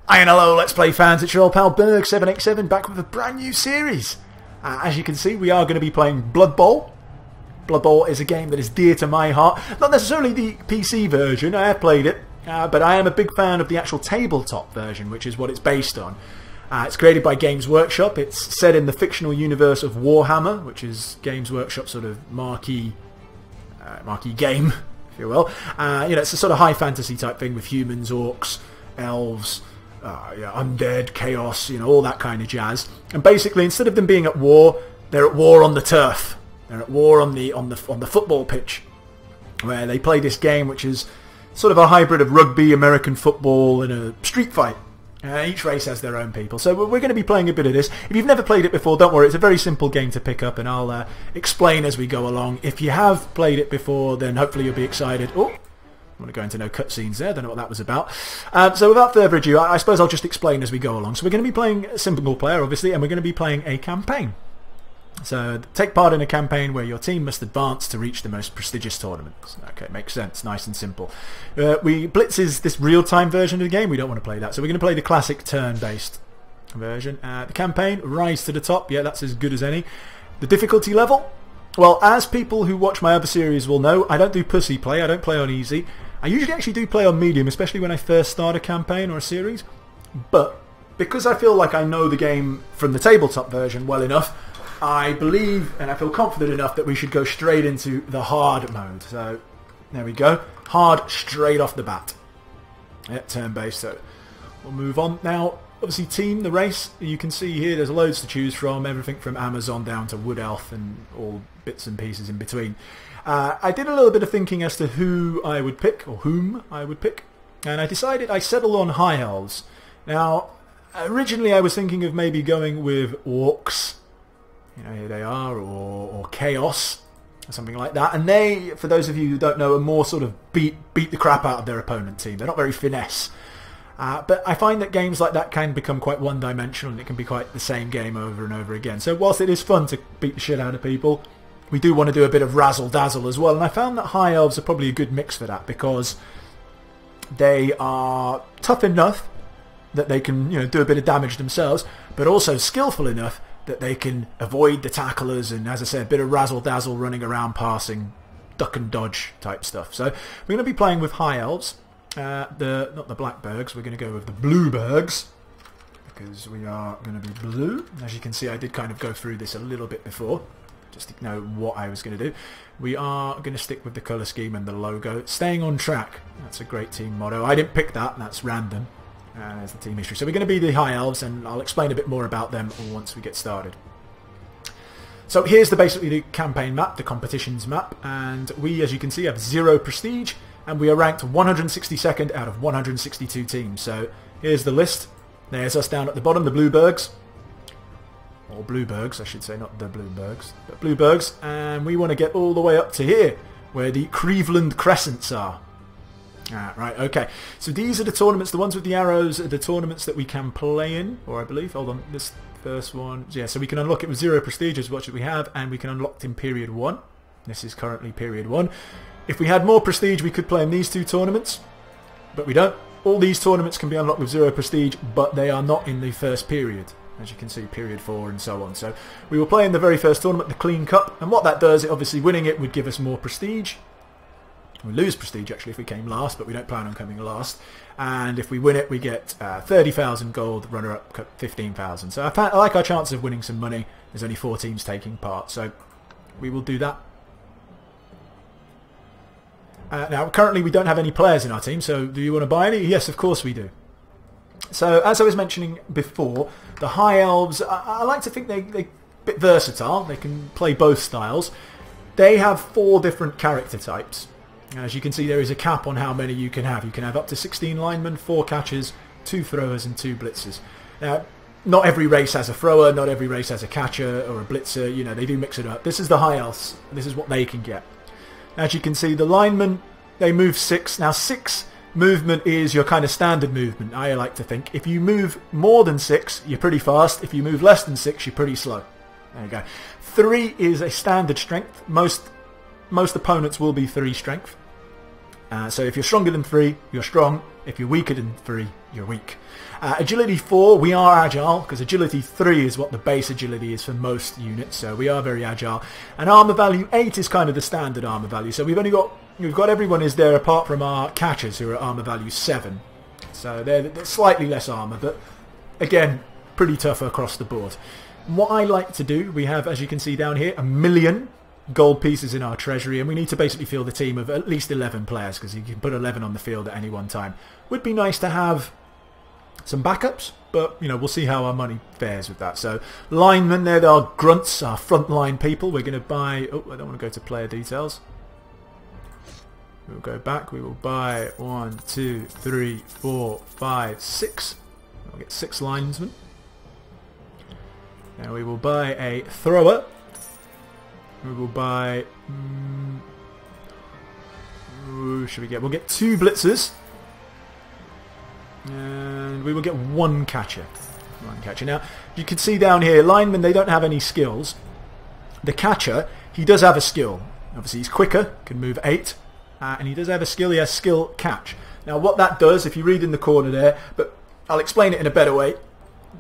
And hello, Let's Play fans, it's your old pal Berg787 back with a brand new series. As you can see, we are going to be playing Blood Bowl. Blood Bowl is a game that is dear to my heart. Not necessarily the PC version, I have played it, but I am a big fan of the actual tabletop version, which is what it's based on. It's created by Games Workshop. It's set in the fictional universe of Warhammer, which is Games Workshop's sort of marquee game, if you will. It's a sort of high fantasy type thing with humans, orcs, elves, undead, chaos, all that kind of jazz. And basically, instead of them being at war, they're at war on the turf. They're at war on the football pitch, where they play this game, which is sort of a hybrid of rugby, American football, and a street fight. Each race has their own people. So we're going to be playing a bit of this. If you've never played it before, don't worry. It's a very simple game to pick up, and I'll explain as we go along. If you have played it before, then hopefully you'll be excited. Oh, I'm going to go into no cutscenes there. Don't know what that was about. So without further ado, I suppose I'll just explain as we go along. So we're going to be playing single player, obviously, and we're going to be playing a campaign. So take part in a campaign where your team must advance to reach the most prestigious tournaments. Okay, makes sense. Nice and simple. Blitz is this real-time version of the game. We don't want to play that. So we're going to play the classic turn-based version. The campaign, rise to the top. Yeah, that's as good as any. The difficulty level? Well, as people who watch my other series will know, I don't do pussy play. I don't play on easy. I usually actually do play on medium, especially when I first start a campaign or a series. But because I feel like I know the game from the tabletop version well enough, I believe and I feel confident enough that we should go straight into the hard mode. So there we go. Hard straight off the bat. Yeah, turn-based. So we'll move on. Now, obviously team, the race, you can see here there's loads to choose from. Everything from Amazon down to Wood Elf and all bits and pieces in between. I did a little bit of thinking as to who I would pick, or whom I would pick. And I settled on High Elves. Now, originally I was thinking of maybe going with Orcs. Here they are, or Chaos, or something like that. And they, for those of you who don't know, are more sort of beat the crap out of their opponent team. They're not very finesse. But I find that games like that can become quite one-dimensional, and it can be quite the same game over and over again. So whilst it is fun to beat the shit out of people, we do want to do a bit of razzle-dazzle as well. And I found that High Elves are probably a good mix for that, because they are tough enough that they can do a bit of damage themselves, but also skillful enough that they can avoid the tacklers and, as I said, a bit of razzle-dazzle, running around, passing, duck and dodge type stuff. So we're going to be playing with High Elves. Not the Black Bergs, we're going to go with the Blue Bergs, because we are going to be blue. As you can see, I did kind of go through this a little bit before, just to know what I was going to do. We are going to stick with the colour scheme and the logo. Staying on track, that's a great team motto. I didn't pick that, that's random. There's the team history. So we're going to be the High Elves, and I'll explain a bit more about them once we get started. So here's basically the campaign map, the competitions map, and we, as you can see, have 0 prestige, and we are ranked 162nd out of 162 teams. So here's the list. There's us down at the bottom, the Blue Bergs. Or Blue Bergs, I should say, not the Blue Bergs, but Blue Bergs. And we want to get all the way up to here, where the Cleveland Crescents are. Right, okay. So these are the tournaments, the ones with the arrows are the tournaments that we can play in, or I believe, hold on, this first one, yeah, so we can unlock it with 0 prestige as much as we have, and we can unlock it in period 1. This is currently period 1. If we had more prestige, we could play in these 2 tournaments, but we don't. All these tournaments can be unlocked with 0 prestige, but they are not in the first period. As you can see, period 4 and so on. So we will play in the very first tournament, the Clean Cup, and what that does, obviously winning it would give us more prestige. We lose prestige actually if we came last, but we don't plan on coming last. And if we win it, we get 30,000 gold, runner-up 15,000. So I like our chance of winning some money. There's only 4 teams taking part, so we will do that. Now, currently we don't have any players in our team, so do you want to buy any? Yes, of course we do. So, as I was mentioning before, the High Elves, I like to think they're a bit versatile. They can play both styles. They have 4 different character types. As you can see, there is a cap on how many you can have. You can have up to 16 linemen, 4 catchers, 2 throwers and 2 blitzers. Now, not every race has a thrower, not every race has a catcher or a blitzer. They do mix it up. This is the High Elves. This is what they can get. As you can see, the linemen, they move 6. Now, 6 movement is your kind of standard movement, I like to think. If you move more than 6, you're pretty fast. If you move less than 6, you're pretty slow. There you go. 3 is a standard strength. Most opponents will be 3 strength. So if you're stronger than 3, you're strong. If you're weaker than 3, you're weak. Agility 4, we are agile, because agility 3 is what the base agility is for most units, so we are very agile. And armor value 8 is kind of the standard armor value, so we've got everyone is there apart from our catchers, who are at armor value 7. So they're slightly less armor, but again, pretty tough across the board. What I like to do, we have, as you can see down here, 1 million gold pieces in our treasury, and we need to basically field a team of at least 11 players, because you can put 11 on the field at any one time. Would be nice to have some backups, but you know, we'll see how our money fares with that. So linemen, they're our grunts, our frontline people. We're going to buy, oh, I don't want to go to player details. We'll go back, we will buy 1, 2, 3, 4, 5, 6. We'll get 6 linesmen. Now we will buy a thrower. We will buy... who should we get? We'll get 2 blitzers. And we will get 1 catcher. 1 catcher. Now, you can see down here, linemen, they don't have any skills. The catcher, he does have a skill. Obviously, he's quicker, can move 8. And he does have a skill, he has skill catch. Now, what that does, if you read in the corner there, but I'll explain it in a better way.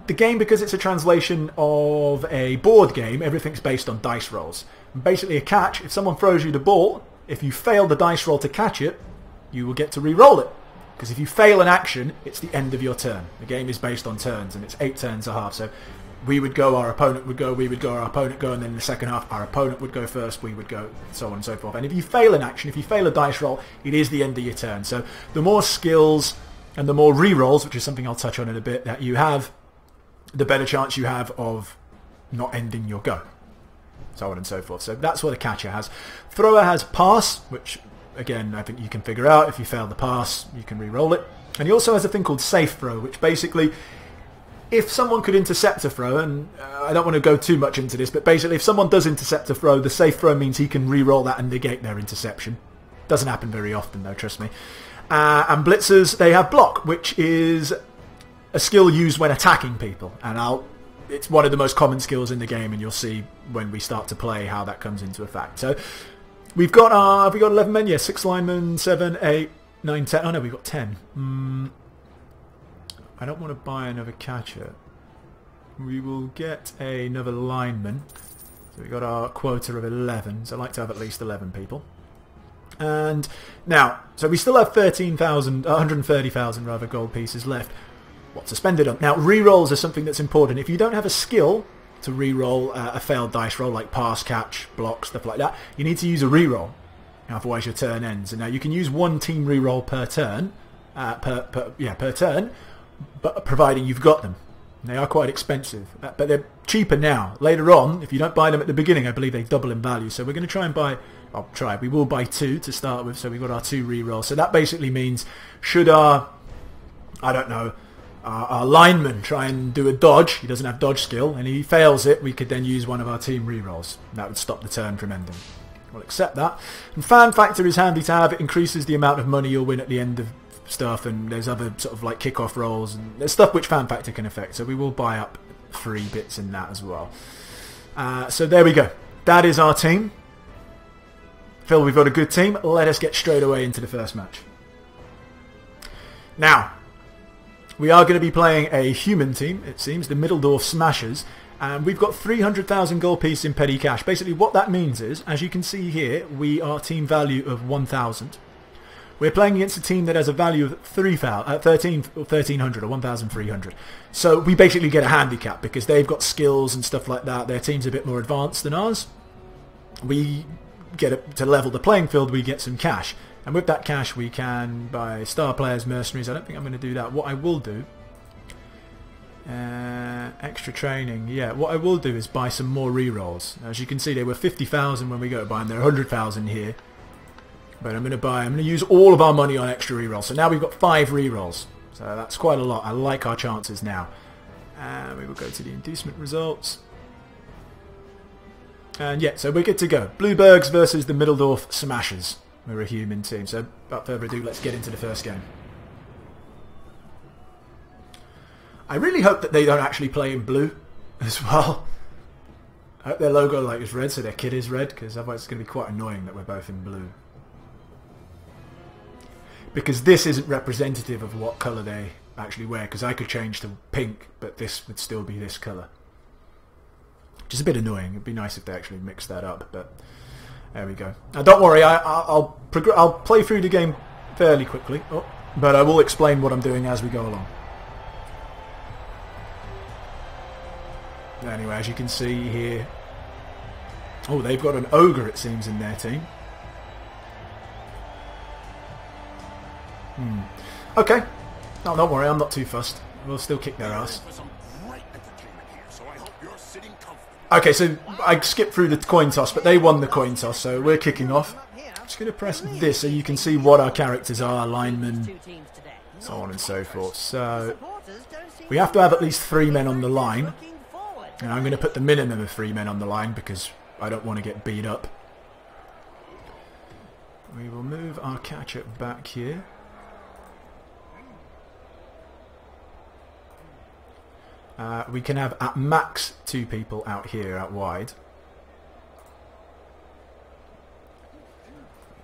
The game, because it's a translation of a board game, everything's based on dice rolls. And basically a catch, if someone throws you the ball, if you fail the dice roll to catch it, you will get to re-roll it. Because if you fail an action, it's the end of your turn. The game is based on turns, and it's 8 turns a half. So we would go, our opponent would go, we would go, our opponent go, and then in the second half, our opponent would go first, we would go, so on and so forth. And if you fail an action, if you fail a dice roll, it is the end of your turn. So the more skills and the more re-rolls, which is something I'll touch on in a bit, that you have, the better chance you have of not ending your go. So on and so forth. So that's what a catcher has. Thrower has pass, which again I think you can figure out. If you fail the pass, you can re-roll it. And he also has a thing called safe throw, which basically, if someone could intercept a throw, and I don't want to go too much into this, but basically if someone does intercept a throw, the safe throw means he can re-roll that and negate their interception. Doesn't happen very often though, trust me. And blitzers, they have block, which is a skill used when attacking people, and it's one of the most common skills in the game, and you'll see when we start to play how that comes into effect. So we've got have we got 11 men? Yeah, 6 linemen, 7, 8, 9, 10. Oh no, we've got 10. I don't want to buy another catcher. We will get another lineman. So we've got our quota of 11, so I like to have at least 11 people. And now, so we still have 130,000 rather gold pieces left. What to spend it on? Now, re-rolls are something that's important. If you don't have a skill to re-roll a failed dice roll, like pass, catch, block, stuff like that, you need to use a re-roll. Otherwise your turn ends. And now you can use 1 team re-roll per turn, per turn, but providing you've got them. And they are quite expensive, but they're cheaper now. Later on, if you don't buy them at the beginning, I believe they double in value. So we're going to try and buy... we will buy 2 to start with, so we've got our 2 re-rolls. So that basically means, should our... I don't know... our lineman try and do a dodge, he doesn't have dodge skill, and he fails it, we could then use one of our team re-rolls. That would stop the turn from ending. We'll accept that. And fan factor is handy to have. It increases the amount of money you'll win at the end of stuff, and there's other sort of like kick-off rolls, and there's stuff which fan factor can affect, so we will buy up 3 bits in that as well. So there we go. That is our team. Phil, we've got a good team. Let us get straight away into the first match. Now, we are going to be playing a human team, it seems, the Middeldorf Smashers, and we've got 300,000 gold pieces in petty cash. Basically what that means is, as you can see here, we are team value of 1,000. We're playing against a team that has a value of 1,300 or 1,300. So we basically get a handicap because they've got skills and stuff like that. Their team's a bit more advanced than ours. We get to level the playing field, we get some cash. And with that cash we can buy star players, mercenaries. I don't think I'm going to do that. What I will do... extra training. Yeah, what I will do is buy some more re-rolls. As you can see, they were 50,000 when we go to buy them. They're 100,000 here. But I'm going to use all of our money on extra re-rolls. So now we've got 5 re-rolls. So that's quite a lot. I like our chances now. And we will go to the inducement results. And yeah, so we're good to go. Bluebergs versus the Middeldorf Smashers. We're a human team. So without further ado, let's get into the first game. I really hope that they don't actually play in blue as well. I hope their logo is red, so their kit is red, because otherwise it's going to be quite annoying that we're both in blue. because this isn't representative of what colour they actually wear, because I could change to pink, but this would still be this colour. Which is a bit annoying. It'd be nice if they actually mixed that up, but there we go. Now don't worry, I'll play through the game fairly quickly, but I will explain what I'm doing as we go along. Anyway, as you can see here, oh, they've got an ogre, it seems, in their team. Okay. No, don't worry, I'm not too fussed. We'll still kick their ass. Okay, so I skipped through the coin toss, but they won the coin toss, so we're kicking off. I'm just going to press this so you can see what our characters are, linemen, so on and so forth. So we have to have at least 3 men on the line. And I'm going to put the minimum of 3 men on the line because I don't want to get beat up. We will move our catcher back here. We can have at max 2 people out here, out wide.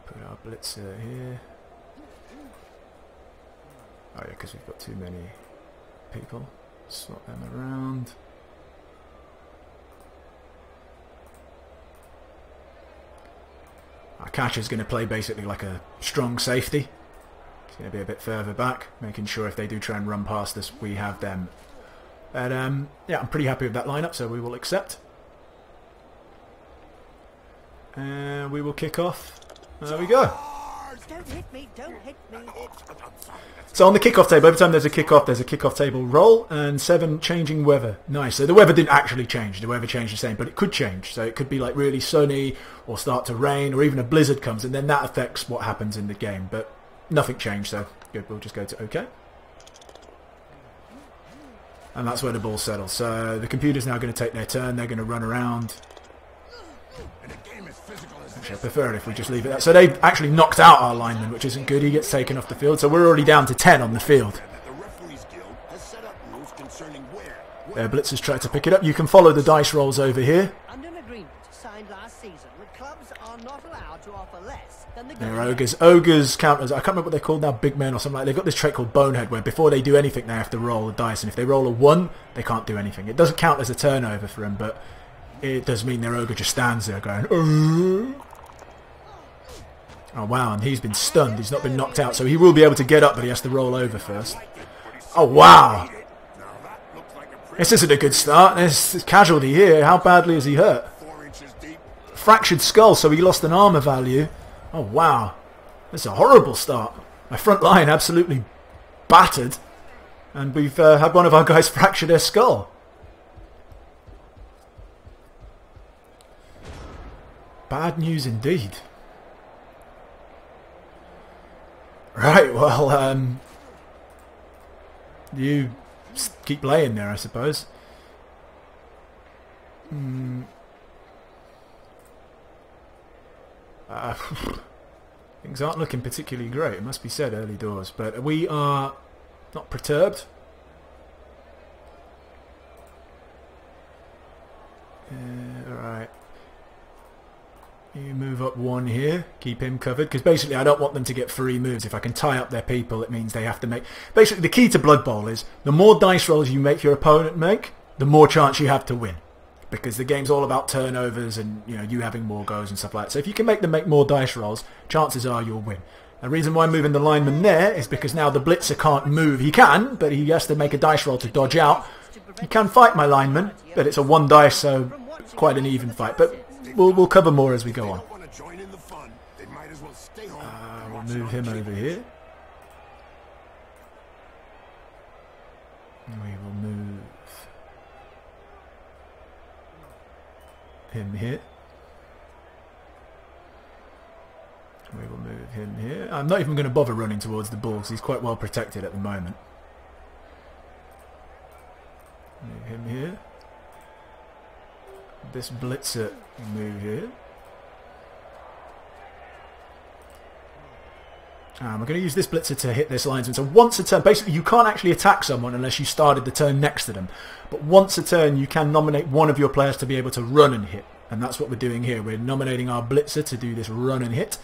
Put our blitzer here. Oh yeah, because we've got too many people. Swap them around. Our catcher's going to play basically like a strong safety. He's going to be a bit further back, making sure if they do try and run past us, we have them. But yeah, I'm pretty happy with that lineup, so we will accept. And we will kick off. There we go. Don't hit me, don't hit me. So on the kickoff table, every time there's a kickoff table roll, and 7 changing weather. Nice. So the weather didn't actually change. The weather changed the same, but it could change. So it could be like really sunny, or start to rain, or even a blizzard comes, and then that affects what happens in the game. But nothing changed, so good. We'll just go to OK. And that's where the ball settles. So the computer's now going to take their turn. They're going to run around. Actually, I prefer it if we just leave it there. So they've actually knocked out our lineman, which isn't good. He gets taken off the field. So we're already down to 10 on the field. Blitzers try to pick it up. You can follow the dice rolls over here. Under an agreement signed last season, the clubs are not allowed to offer less than the They're ogres. Ogres counters. I can't remember what they're called now. Big men or something like that. They've got this trait called Bonehead, where before they do anything, they have to roll the dice. And if they roll a 1, they can't do anything. It doesn't count as a turnover for them, but it does mean their ogre just stands there going, oh wow, and he's been stunned. He's not been knocked out, so he will be able to get up, but he has to roll over first. Oh wow! This isn't a good start. There's a casualty here. How badly is he hurt? Fractured skull, so he lost an armor value. Oh wow. This is a horrible start. My front line absolutely battered. And we've had one of our guys fracture their skull. Bad news indeed. Right, well, you keep laying there, I suppose. Things aren't looking particularly great, it must be said, early doors. But we are not perturbed. Alright. You move up 1 here, keep him covered, because basically I don't want them to get free moves. If I can tie up their people, it means they have to make... Basically, the key to Blood Bowl is the more dice rolls you make your opponent make, the more chance you have to win. Because the game's all about turnovers and you having more goes and stuff like that. So if you can make them make more dice rolls, chances are you'll win. The reason why I'm moving the lineman there is because now the blitzer can't move. He can, but he has to make a dice roll to dodge out. He can fight my lineman, but it's a 1 dice, so quite an even fight. But we'll cover more as we go on. We'll move him over here. We will move him here. We will move him here. I'm not even going to bother running towards the ball because he's quite well protected at the moment. Move him here. This blitzer will move here. We're going to use this blitzer to hit this linesman. So once a turn, basically you can't actually attack someone unless you started the turn next to them. But once a turn you can nominate one of your players to be able to run and hit. And that's what we're doing here. We're nominating our blitzer to do this run and hit.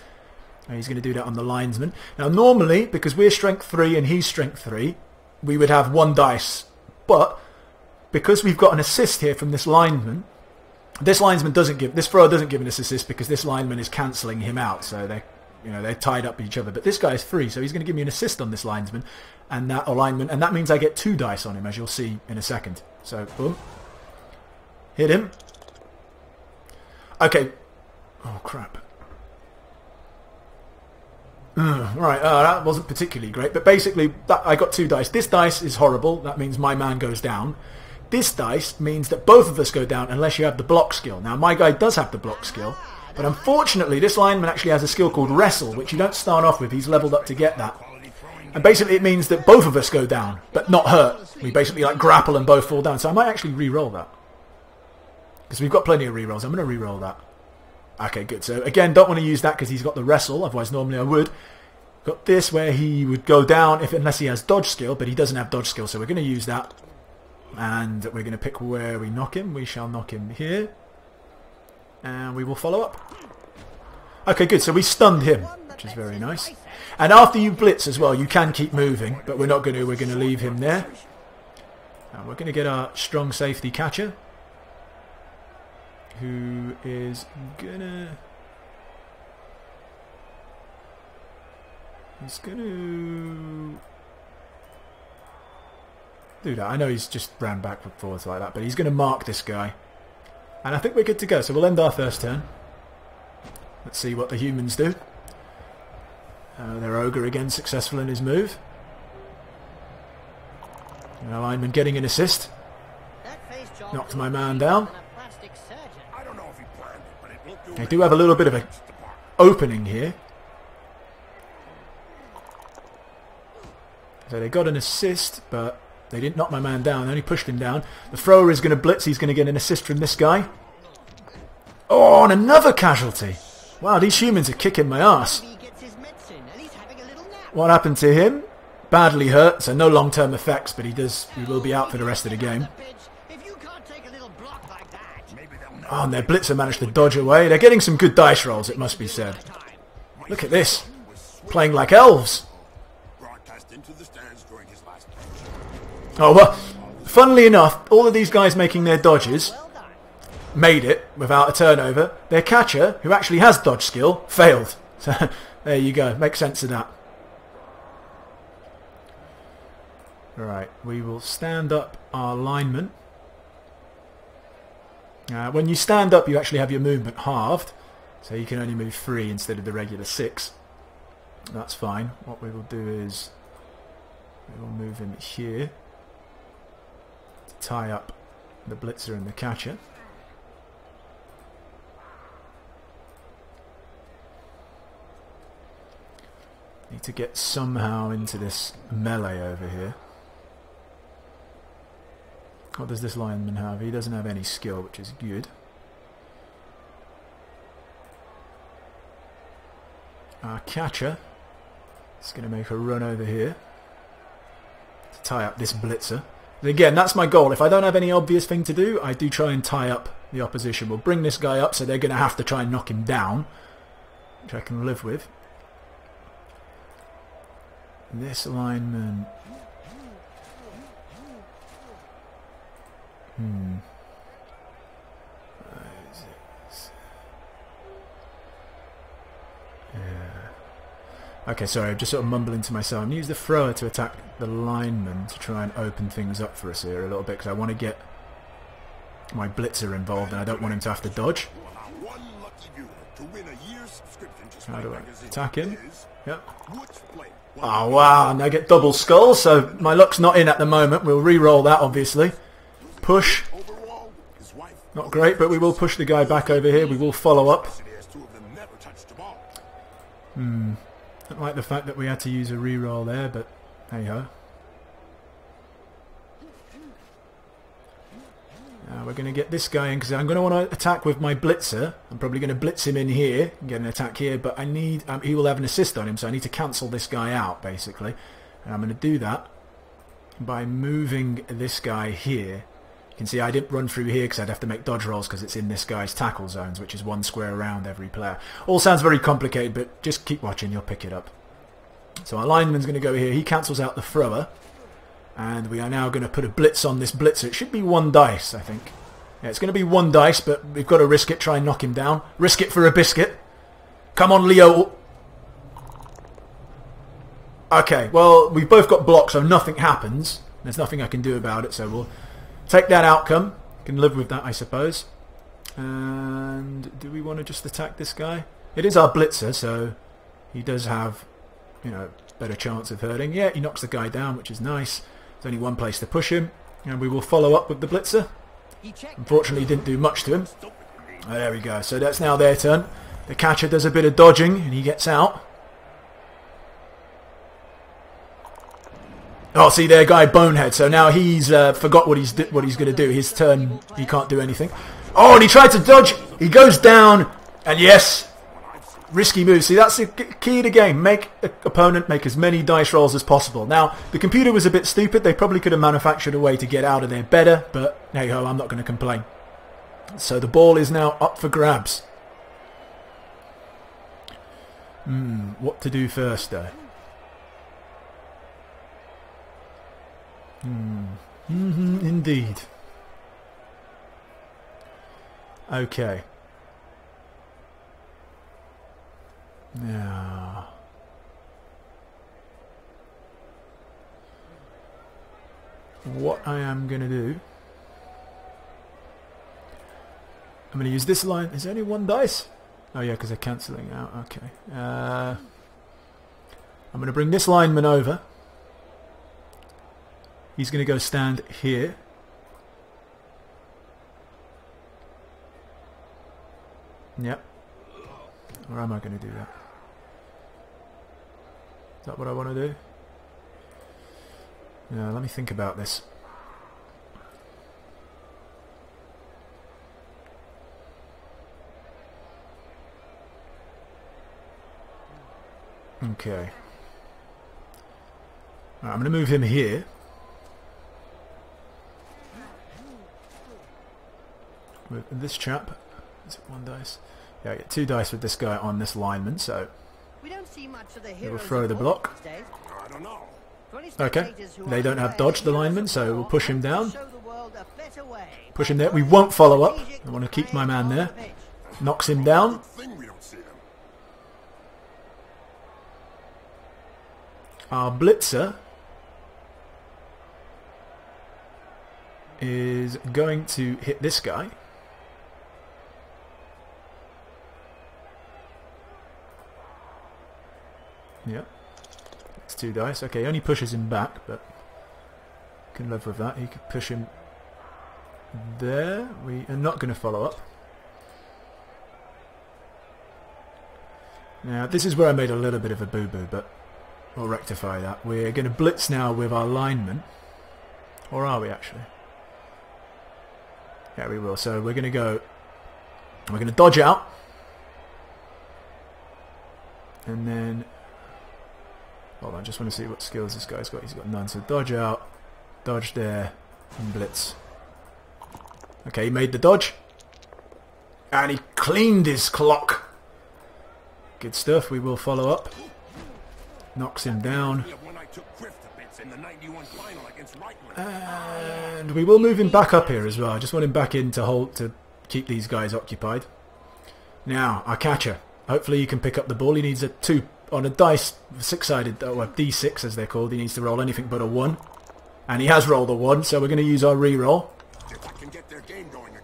And he's going to do that on the linesman. Now, normally, because we're strength 3 and he's strength 3, we would have 1 dice. But because we've got an assist here from this linesman this thrower doesn't give an assist because this lineman is cancelling him out. So they're tied up with each other. But this guy is free, so he's going to give me an assist on this linesman and that means I get 2 dice on him, as you'll see in a second. So boom, hit him. Okay. Oh crap. Right, that wasn't particularly great, but basically I got 2 dice. This dice is horrible. That means my man goes down. This dice means that both of us go down unless you have the block skill. Now, my guy does have the block skill, but unfortunately this lineman actually has a skill called Wrestle, which you don't start off with. He's leveled up to get that. And basically it means that both of us go down, but not hurt. We basically like grapple and both fall down. So I might actually re-roll that. Because we've got plenty of re-rolls. I'm going to re-roll that. Okay, good. So again, don't want to use that because he's got the Wrestle, otherwise normally I would. Got this where he would go down unless he has dodge skill, but he doesn't have dodge skill, so we're going to use that. And we're going to pick where we knock him. We shall knock him here. And we will follow up. Okay, good. So we stunned him, which is very nice. And after you blitz as well, you can keep moving, but we're not going to. We're going to leave him there. And we're going to get our strong safety catcher, who is gonna... He's gonna do that. I know he's just ran back and forwards like that, but he's gonna mark this guy. And I think we're good to go. So we'll end our first turn. Let's see what the humans do. Their ogre again successful in his move. And our lineman getting an assist. Knocked my man down. They do have a little bit of an opening here. So they got an assist, but they didn't knock my man down. They only pushed him down. The thrower is going to blitz. He's going to get an assist from this guy. Oh, and another casualty. Wow, these humans are kicking my ass. What happened to him? Badly hurt, so no long-term effects, but he will be out for the rest of the game. Oh, and their blitzer managed to dodge away. They're getting some good dice rolls, it must be said. Look at this. Playing like elves. Oh, well, funnily enough, all of these guys making their dodges made it without a turnover. Their catcher, who actually has dodge skill, failed. So, there you go. Make sense of that. Right, we will stand up our lineman. When you stand up, you actually have your movement halved, so you can only move 3 instead of the regular 6. That's fine. What we will do is we will move him here to tie up the blitzer and the catcher. Need to get somehow into this melee over here. What does this lineman have? He doesn't have any skill, which is good. Our catcher is going to make a run over here to tie up this blitzer. And again, that's my goal. If I don't have any obvious thing to do, I do try and tie up the opposition. We'll bring this guy up, so they're going to have to try and knock him down, which I can live with. This lineman... Okay, sorry, I'm just sort of mumbling to myself. I'm going to use the thrower to attack the lineman to try and open things up for us here a little bit, because I want to get my blitzer involved and I don't want him to have to dodge. How do I attack him? Yep. Oh wow, and I get double skulls, so my luck's not in at the moment. We'll re-roll that, obviously. Push. Not great, but we will push the guy back over here. We will follow up. Don't like the fact that we had to use a re-roll there, but hey ho. Now we're going to get this guy in because I'm going to want to attack with my blitzer. I'm probably going to blitz him in here and get an attack here, but I need he will have an assist on him, so I need to cancel this guy out basically. And I'm going to do that by moving this guy here can see I didn't run through here because I'd have to make dodge rolls because it's in this guy's tackle zones, which is one square around every player. All sounds very complicated, but just keep watching, you'll pick it up. So our lineman's going to go here. He cancels out the thrower. And we are now going to put a blitz on this blitzer. It should be 1 dice, I think. Yeah, it's going to be 1 dice, but we've got to risk it. Try and knock him down. Risk it for a biscuit. Come on, Leo. Okay, well, we've both got blocks, so nothing happens. There's nothing I can do about it, so we'll take that outcome. Can live with that, I suppose. And do we want to just attack this guy? It is our blitzer, so he does have, you know, better chance of hurting. Yeah, he knocks the guy down, which is nice. There's only one place to push him, and we will follow up with the blitzer. Unfortunately, he didn't do much to him. Oh, there we go. So that's now their turn. The catcher does a bit of dodging, and he gets out. Oh, see there, guy bonehead. So now he's forgot what he's going to do. His turn, he can't do anything. Oh, and he tried to dodge. He goes down, and yes. Risky move. See, that's the key to the game. Make an opponent make as many dice rolls as possible. Now, the computer was a bit stupid. They probably could have manufactured a way to get out of there better, but hey-ho, I'm not going to complain. So the ball is now up for grabs. What to do first, though? Indeed. Okay. Now, what I am going to do, I'm going to use this line. Is there only 1 dice? Oh yeah, because they're cancelling out. Okay. I'm going to bring this lineman over. He's going to go stand here. Yep. Or am I going to do that? Is that what I want to do? Yeah, let me think about this. Okay. Right, I'm going to move him here. With this chap. Is it 1 dice? Yeah, I get 2 dice with this guy on this lineman, so we don't see much of the we'll throw the block. I don't know. Okay, they don't have dodge, the lineman, so we'll push him down. Push him there. We won't follow up. I want to keep my man there. Knocks him down. Our blitzer is going to hit this guy. Yep. It's 2 dice. Okay, he only pushes him back, but can live with that. He could push him there. We are not going to follow up. Now, this is where I made a little bit of a boo-boo, but we'll rectify that. We're going to blitz now with our lineman. Or are we, actually? Yeah, we will. So we're going to go... We're going to dodge out. And then... Hold on, I just want to see what skills this guy's got. He's got none. So dodge out, dodge there, and blitz. Okay, he made the dodge. And he cleaned his clock. Good stuff. We will follow up. Knocks him down. And we will move him back up here as well. I just want him back in to hold, to keep these guys occupied. Now, our catcher. Hopefully he can pick up the ball. He needs a 2 on a dice, 6-sided, or D6 as they're called. He needs to roll anything but a 1. And he has rolled a 1, so we're going to use our re-roll.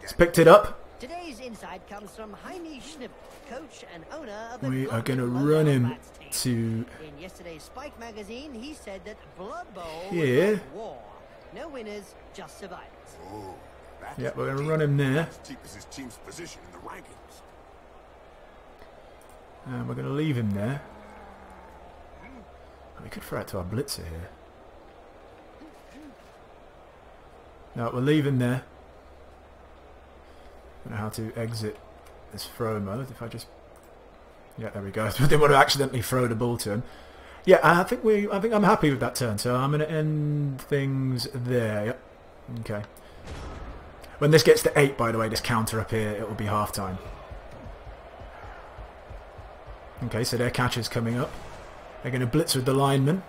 He's picked it up. Today's insight comes from Jaime Schnipp, coach and owner of the We are going to Blood run Bowl him Rats team. to In yesterday's Spike magazine, he said that Blood Bowl here. was like war. No winners, just survivors. Oh, Yeah, we're going to run him there. His team's position in the rankings. And we're going to leave him there. We could throw it to our blitzer here. No, we'll leave him there. I don't know how to exit this throw mode. If I just... Yeah, there we go. I didn't want to accidentally throw the ball to him. Yeah, I think I'm happy with that turn, so I'm going to end things there. Yep. Okay. When this gets to 8, by the way, this counter up here, it will be half time. Okay, so their catcher's coming up. They're going to blitz with the lineman.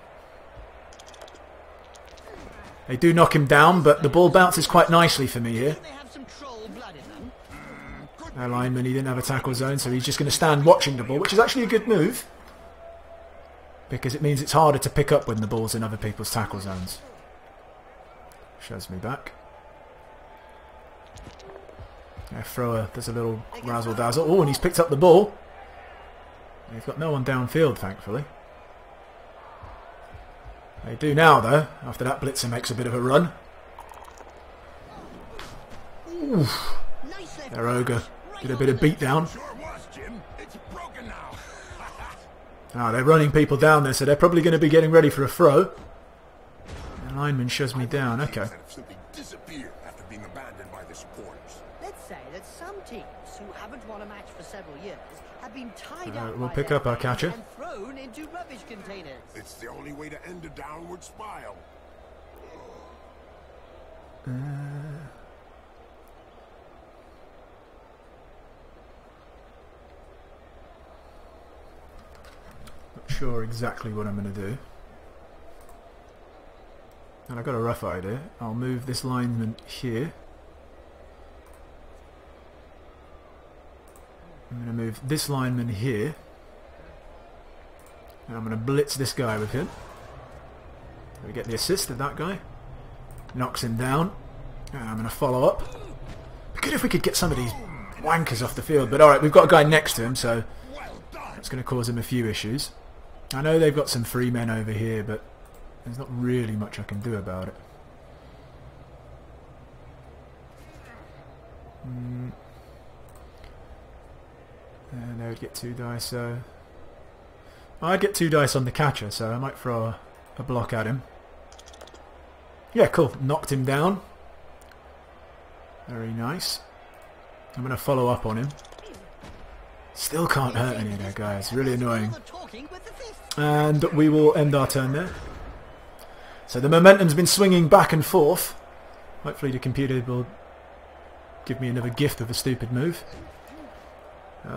They do knock him down, but the ball bounces quite nicely for me here. Our lineman, he didn't have a tackle zone, so he's just going to stand watching the ball, which is actually a good move. Because it means it's harder to pick up when the ball's in other people's tackle zones. Shoves me back. Yeah, thrower, there's a little razzle-dazzle. Oh, and he's picked up the ball. He's got no one downfield, thankfully. They do now, though, after that blitzer makes a bit of a run. Oof. Their ogre did a bit of beatdown. Oh, they're running people down there, so they're probably going to be getting ready for a throw. The lineman shoves me down. Okay. Let's say that some teams who haven't won a match for several years have been tied up. We'll pick up our catcher. And thrown into rubbish containers. It's the only way to end a downward spiral. Not sure exactly what I'm going to do. And I've got a rough idea. I'll move this lineman here. I'm going to move this lineman here. And I'm going to blitz this guy with him. We get the assist of that guy. Knocks him down. And I'm going to follow up. It'd be good if we could get some of these wankers off the field. But alright, we've got a guy next to him, so that's going to cause him a few issues. I know they've got some free men over here, but there's not really much I can do about it. And they would get 2 dice, so I'd get 2 dice on the catcher, so I might throw a block at him. Yeah, cool. Knocked him down. Very nice. I'm going to follow up on him. Still can't hurt any of their guys. Really annoying. And we will end our turn there. So the momentum's been swinging back and forth. Hopefully the computer will give me another gift of a stupid move.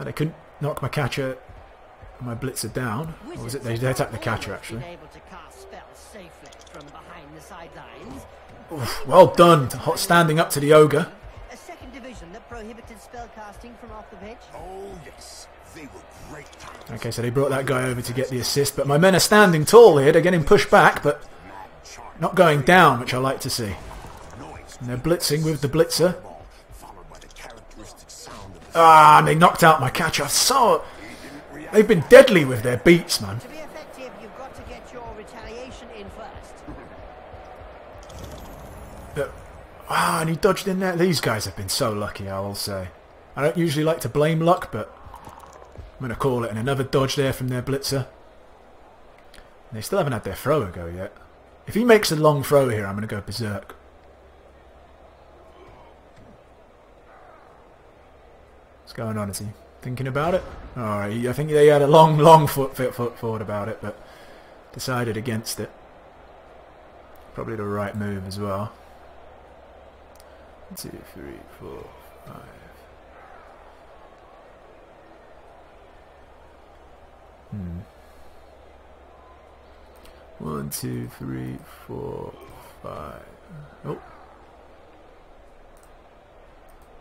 They couldn't knock my catcher and my blitzer down. Or was it they attacked the catcher actually? Oof, well done. Standing up to the ogre. A second division that prohibited spellcasting from off the pitch. Oh yes, they were great times. Okay, so they brought that guy over to get the assist, but my men are standing tall here. They're getting pushed back, but not going down, which I like to see. And they're blitzing with the blitzer. Ah, and they knocked out my catcher. So they've been deadly with their beats, man. To be effective, you've got to get your retaliation in first. Ah, and he dodged in there. These guys have been so lucky, I will say. I don't usually like to blame luck, but I'm going to call it. And another dodge there from their blitzer. And they still haven't had their thrower go yet. If he makes a long throw here, I'm going to go berserk. What's going on? Is he thinking about it? Alright, I think they had a long foot forward about it, but decided against it. Probably the right move as well. 1, 2, 3, 4, 5. Hmm. 1, 2, 3, 4, 5. Oh.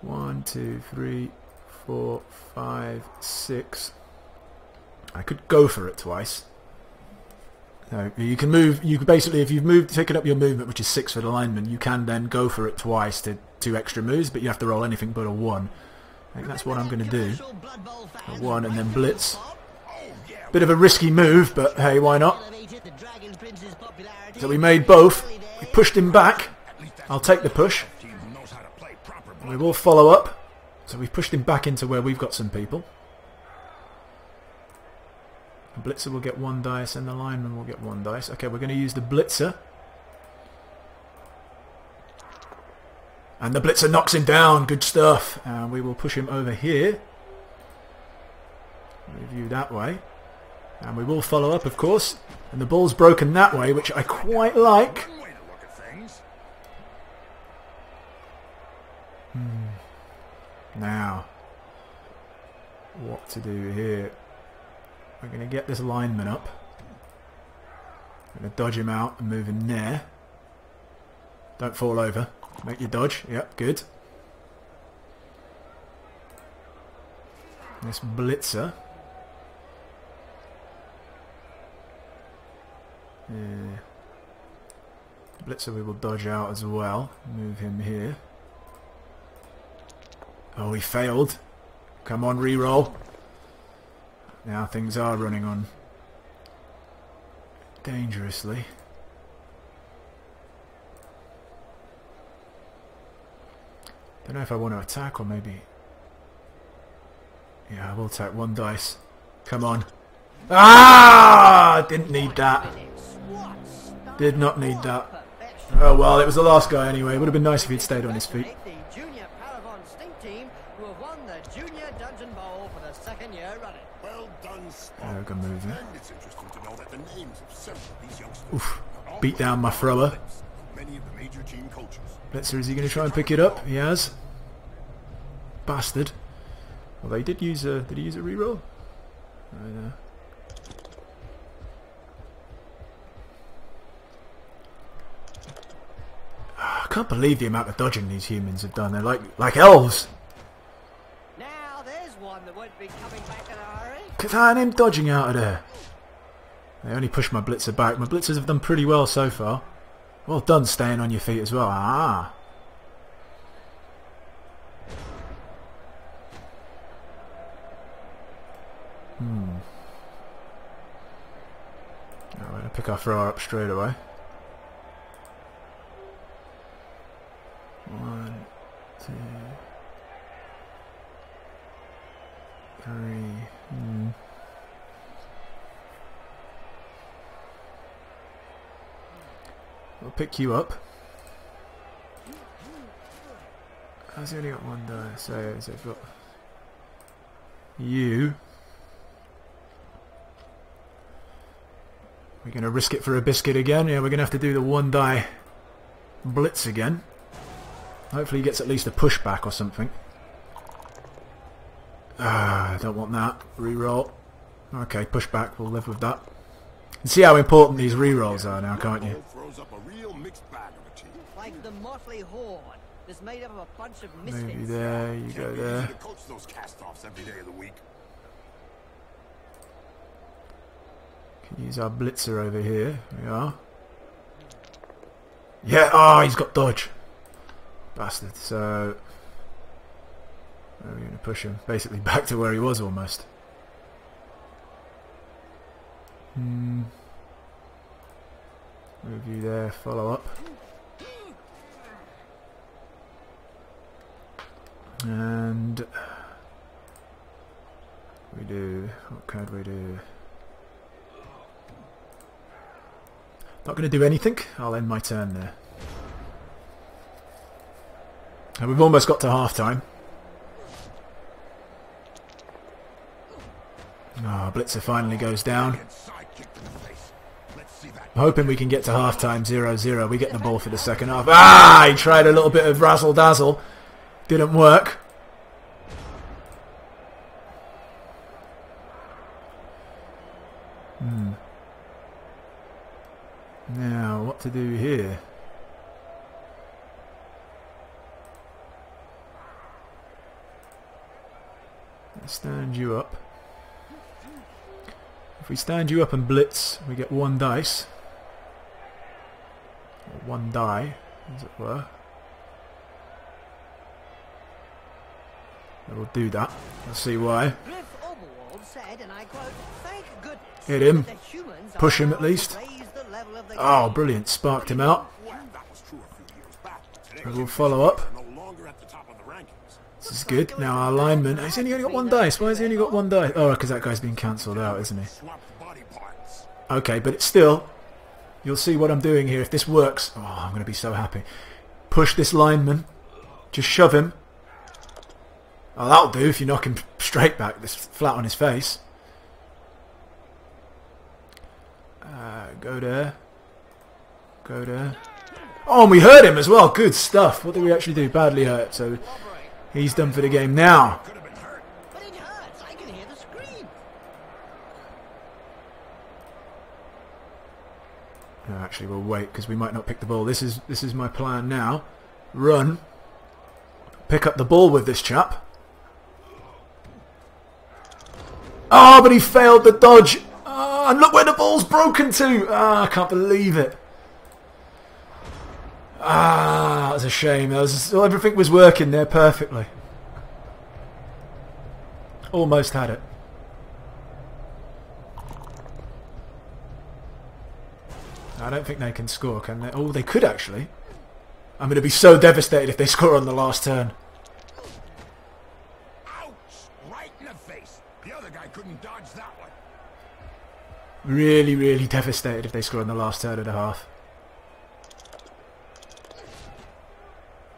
1, 2, 3, 4, 5, 6. I could go for it twice. No, you can move. You can basically, if you've moved, taken up your movement, which is 6 for the lineman, you can then go for it twice to 2 extra moves, but you have to roll anything but a 1. I think that's what I'm going to do. A 1 and then blitz. Bit of a risky move, but hey, why not? So we made both. We pushed him back. I'll take the push. We will follow up. So we've pushed him back into where we've got some people. The blitzer will get 1 dice and the lineman will get 1 dice. Okay, we're going to use the blitzer. And the blitzer knocks him down. Good stuff. And we will push him over here. Review that way. And we will follow up, of course. And the ball's broken that way, which I quite like. Now, what to do here? We're going to get this lineman up. I'm going to dodge him out and move him there. Don't fall over. Make your dodge. Yep, good. This blitzer. Yeah. Blitzer we will dodge out as well. Move him here. Oh, he failed. Come on, reroll. Now things are running on dangerously. Don't know if I want to attack or maybe... Yeah, I will attack one dice. Come on. Ah! Didn't need that. Did not need that. Oh well, it was the last guy anyway. It would have been nice if he'd stayed on his feet. Oh, good move there. Oof. Beat down my thrower. Blitzer, is he going to try and pick it up? He has. Bastard. Although he did use a... Did he use a reroll? I know. I can't believe the amount of dodging these humans have done. They're like elves. Now there's one that won't be coming back in a hurry. Look at him dodging out of there. They only pushed my blitzer back. My blitzers have done pretty well so far. Well done staying on your feet as well. Ah. Now we're going to pick our thrower up straight away. 1, 2, 3. We'll pick you up. How's he only got one die? So I've got you. We're going to risk it for a biscuit again. Yeah, we're going to have to do the one die blitz again. Hopefully he gets at least a pushback or something. Ah, I don't want that. Reroll. Okay, pushback. We'll live with that. You can see how important these rerolls are now, can't you? Like the motley horde that's made up of a bunch of misfits. Maybe there, you go there. Can use our blitzer over here. There we are. Yeah, oh, he's got dodge. Bastard. So, where are we going to push him? Basically back to where he was almost. Move you there, follow up. And we do, what could we do? Not going to do anything. I'll end my turn there. And we've almost got to half time. Ah, oh, Blitzer finally goes down. I'm hoping we can get to half time 0-0. We get the ball for the second half. Ah, he tried a little bit of razzle dazzle. Didn't work. Now, what to do here? Let's stand you up. If we stand you up and blitz, we get one dice. Or one die, as it were. We'll do that. Let's see why. Hit him. Push him at least. Oh, brilliant. Sparked him out. We'll follow up. This is good. Now our lineman... He's only got one dice. Why has he only got one dice? Oh, because that guy's been cancelled out, isn't he? Okay, but it's still... You'll see what I'm doing here. If this works... Oh, I'm going to be so happy. Push this lineman. Just shove him. Oh, that'll do if you knock him straight back. This flat on his face. Go there. Go there. Oh, and we hurt him as well. Good stuff. What did we actually do? Badly hurt. So He's done for the game now. Could have been hurt. But it hurts. I can hear the scream. No, actually, we'll wait because we might not pick the ball. This is my plan now. Run. Pick up the ball with this chap. Oh, but he failed the dodge. Oh, and look where the ball's broken to. Ah, I can't believe it. Ah, that was a shame. Everything was working there perfectly. Almost had it. I don't think they can score, can they? Oh, they could actually. I'm going to be so devastated if they score on the last turn. Ouch! Right in the face. The other guy couldn't dodge that one. Really, really devastated if they score on the last turn and a half.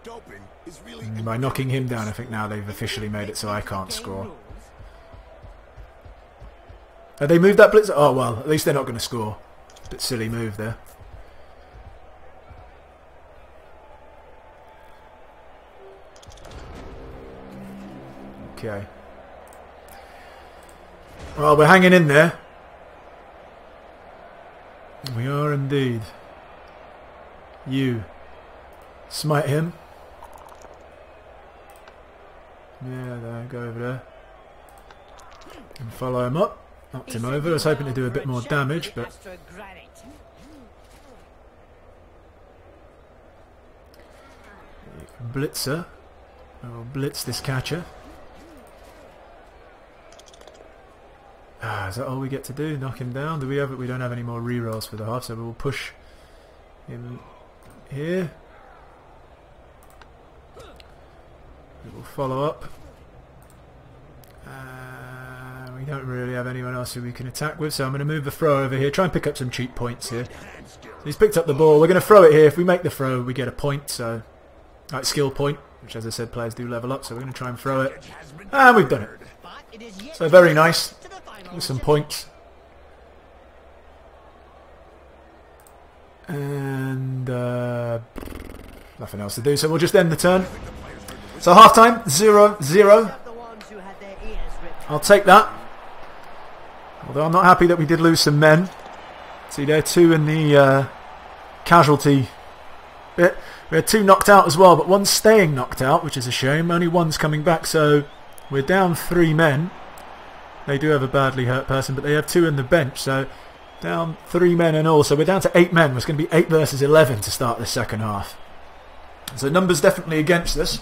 Doping is really... By knocking him down, I think now they've officially made it so I can't score. Have they moved that blitz? Oh, well, at least they're not going to score. Bit silly move there. Okay. Well, we're hanging in there. We are indeed. You. Smite him. Yeah, there, go over there. And follow him up. Knocked him over. I was hoping to do a bit more damage, but... Blitzer. I will blitz this catcher. Ah, is that all we get to do? Knock him down? Do we have it? We don't have any more rerolls for the half, so we'll push him here. We will follow up. We don't really have anyone else who we can attack with, so I'm going to move the throw over here. Try and pick up some cheap points here. So he's picked up the ball. We're going to throw it here. If we make the throw, we get a point. So, right, skill point, which, as I said, players do level up. So we're going to try and throw it, and we've done it. So very nice. With some points. And nothing else to do. So we'll just end the turn. So half time, 0-0. I'll take that. Although I'm not happy that we did lose some men. See there, 2 in the casualty bit. We had 2 knocked out as well, but 1's staying knocked out, which is a shame. Only 1's coming back, so we're down 3 men. They do have a badly hurt person, but they have 2 in the bench, so down 3 men in all. So we're down to 8 men. It's going to be 8 versus 11 to start the second half. So numbers definitely against us.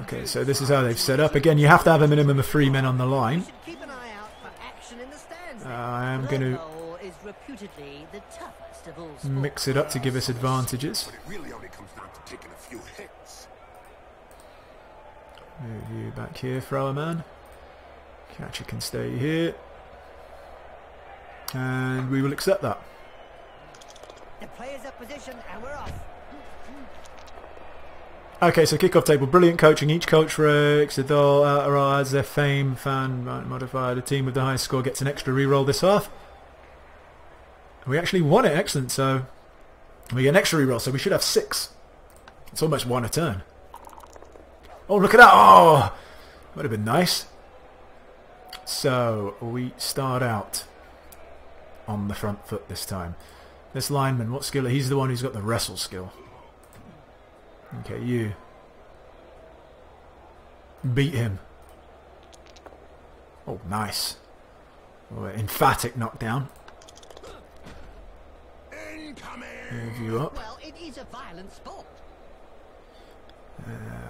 Okay, so this is how they've set up. Again, you have to have a minimum of 3 men on the line. I am going to mix it up to give us advantages. Move you back here, thrower man. Catcher can stay here. And we will accept that. The players up position and we're off. Okay, so kickoff table, brilliant coaching. Each coach for Xadol adds their fame, fan, modifier. The team with the highest score gets an extra reroll this half. We actually won it, excellent. So we get an extra reroll, so we should have 6. It's almost 1 a turn. Oh, look at that! Oh, would have been nice. So we start out on the front foot this time. This lineman, what skill? He's the one who's got the wrestle skill. Okay, you. Beat him. Oh, nice. Oh, emphatic knockdown. Move you up. Well, it is a violent sport.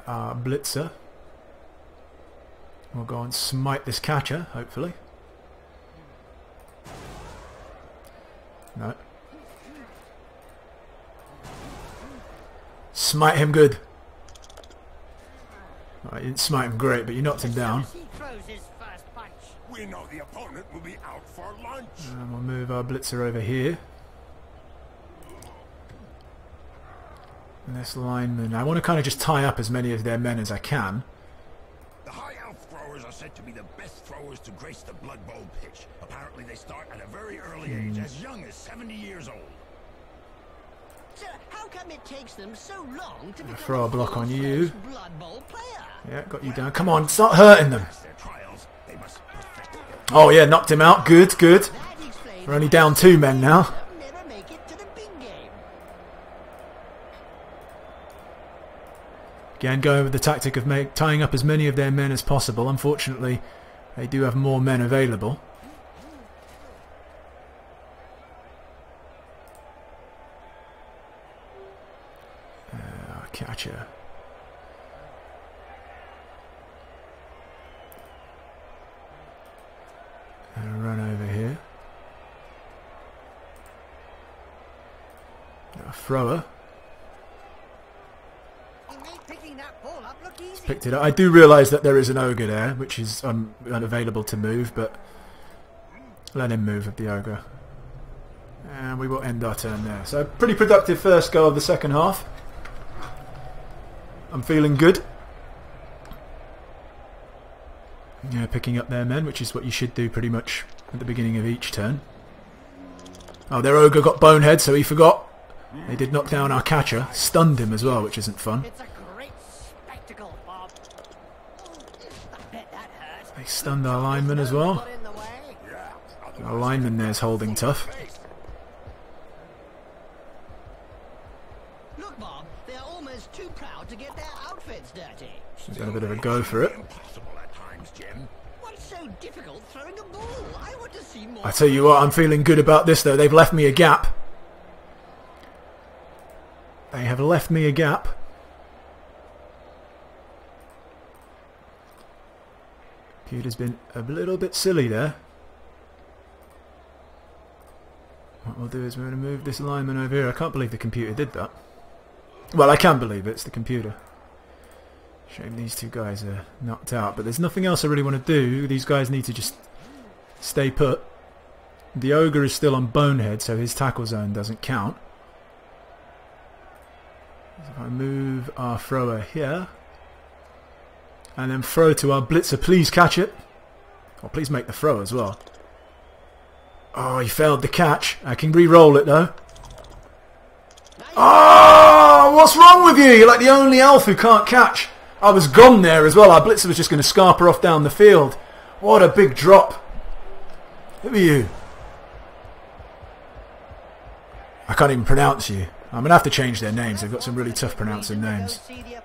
Our blitzer. We'll go and smite this catcher, hopefully. No. Smite him good. Right, you didn't smite him great, but you knocked him down. We know the opponent will be out for lunch. And we'll move our blitzer over here. And this lineman, I want to kind of just tie up as many of their men as I can. The high elf throwers are said to be the best throwers to grace the Blood Bowl pitch. Apparently they start at a very early age, as young as 70 years old. So how come it takes them so long to become Throw a block on you. Blood Bowl player? Yeah, got you down. Come on, start hurting them. Their trials, they must perfect it. Oh yeah, knocked him out. Good, good. That explains We're only down 2 men now. why they never make it to the big game. Again, going with the tactic of tying up as many of their men as possible. Unfortunately, they do have more men available. Catcher. And a run over here. A thrower. He made picking that ball up look easy. Picked it up. I do realise that there is an ogre there, which is unavailable to move, but let him move with the ogre. And we will end our turn there. So pretty productive first go of the second half. I'm feeling good. Yeah, picking up their men, which is what you should do pretty much at the beginning of each turn. Oh, their ogre got bonehead, so he forgot. They did knock down our catcher. Stunned him as well, which isn't fun. It's a great spectacle, Bob. I bet that hurt. They stunned our lineman as well. Got in the way. Our lineman there's holding tough. Look, Bob, they're almost too proud to get their outfits dirty. We've got a bit of a go for it. Impossible at times, Jim. What's so difficult throwing a ball? I want to see more. I tell you what, I'm feeling good about this though. They've left me a gap. They have left me a gap. Computer's been a little bit silly there. What we'll do is we're going to move this lineman over here. I can't believe the computer did that. Well, I can believe it. It's the computer. Shame these two guys are knocked out. But there's nothing else I really want to do. These guys need to just stay put. The ogre is still on bonehead, so his tackle zone doesn't count. So if I move our thrower here, and then throw to our blitzer, please catch it. Or please make the throw as well. Oh, he failed the catch. I can re-roll it though. Oh, what's wrong with you? You're like the only elf who can't catch. I was gone there as well. Our blitzer was just going to scarper off down the field. What a big drop. Who are you? I can't even pronounce you. I'm going to have to change their names. They've got some really tough pronouncing names. Yep,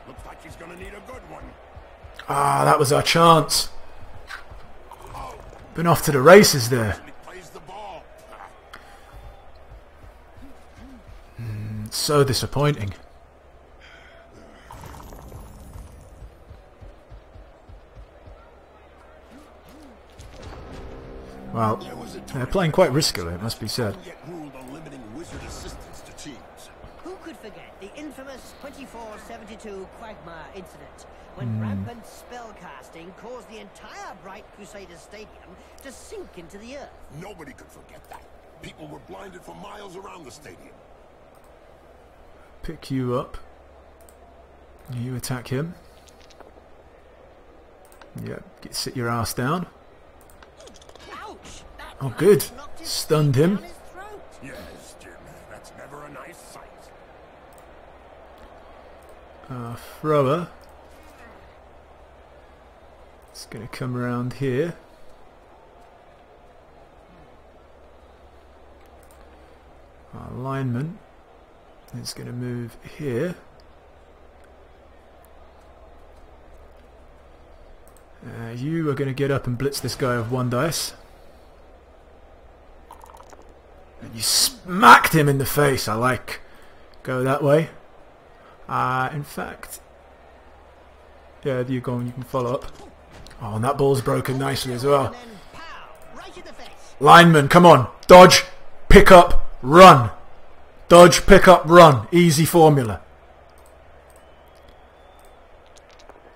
looks like he's gonna need a good one. Ah, that was our chance. Been off to the races there. He plays the ball. So disappointing. Well, they're playing quite riskily, it must be said. Yet ruled on limiting wizard assistance to teams. Who could forget the infamous 2472 Quagmire incident when rampant spellcasting caused the entire Bright Crusaders Stadium to sink into the earth? Nobody could forget that. People were blinded for miles around the stadium. Pick you up. You attack him. Yep, sit your ass down. Ouch! That Oh, good. knocked his Stunned feet him. down his throat. Yes, Jim. That's never a nice sight. Thrower. It's going to come around here. Our lineman is going to move here. You are going to get up and blitz this guy with 1 dice. And you smacked him in the face. I like. Go that way. In fact, yeah, you go and you can follow up. Oh, and that ball's broken nicely as well. And then pow! Right in the face. Lineman, come on. Dodge, pick up, run. Dodge, pick up, run. Easy formula.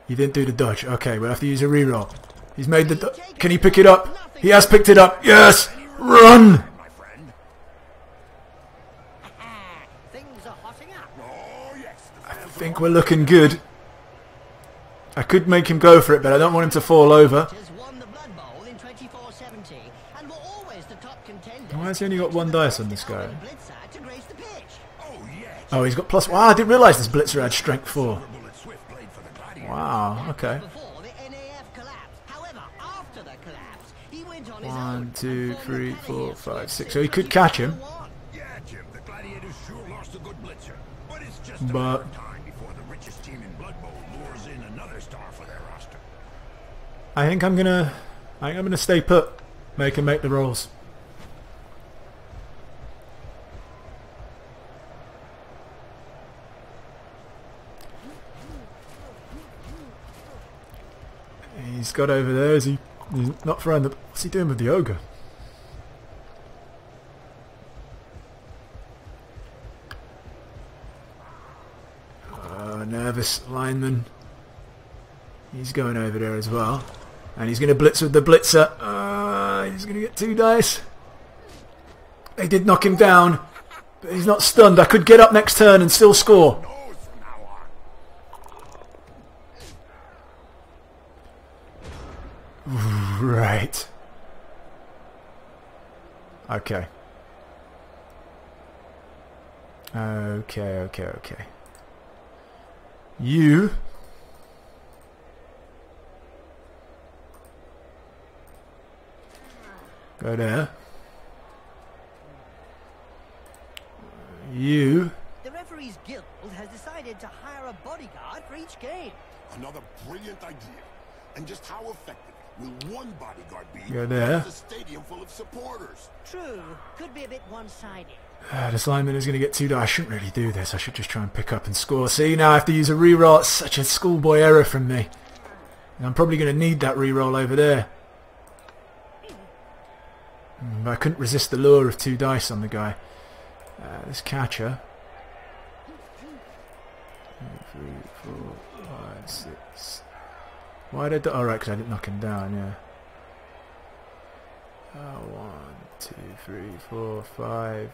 He didn't do the dodge. Okay, we'll have to use a reroll. He's made the... Can he pick it up? He has picked it up. Yes! Run! My friend. Things are hotting up. Oh, yes. I think we're looking good. I could make him go for it, but I don't want him to fall over. Has won the Blood Bowl in 2470 and were always the top contenders defenders. Why has he only got one dice on this guy? Blitzer to grace the pitch. Oh, yes. Oh, he's got plus... Wow, I didn't realise this Blitzer had strength 4. Bullet Swift played for the Gladiators. Wow, okay. Before the NAF collapse. However, after the collapse, he went on his 1, own 2, and 3, formed 4, the 5, 6. So he could catch him. Yeah, Jim, the Gladiators sure lost a good blitzer. But it's just a But- matter of time before the richest team in Blood Bowl lures in another star for their roster. I think I'm gonna stay put. Make him make the rolls. He's got over there. Is he? He's not throwing the... What's he doing with the ogre? Nervous lineman. He's going over there as well. And he's going to blitz with the blitzer. He's going to get 2 dice. They did knock him down. But he's not stunned. I could get up next turn and still score. Knows from now on. Right. Okay. Okay. You... Go there. You... The referees guild has decided to hire a bodyguard for each game. Another brilliant idea. And just how effective will one bodyguard be Go there. against a stadium full of supporters? True, could be a bit one-sided. This lineman is going to get 2 dice. I shouldn't really do this. I should just try and pick up and score. See, now I have to use a reroll. It's such a schoolboy error from me. And I'm probably going to need that reroll over there. But I couldn't resist the lure of 2 dice on the guy. This catcher. 2, 3, 4, 5, 6. Why did I... Oh, right, because I didn't knock him down, yeah. 1, 2, 3, 4, 5,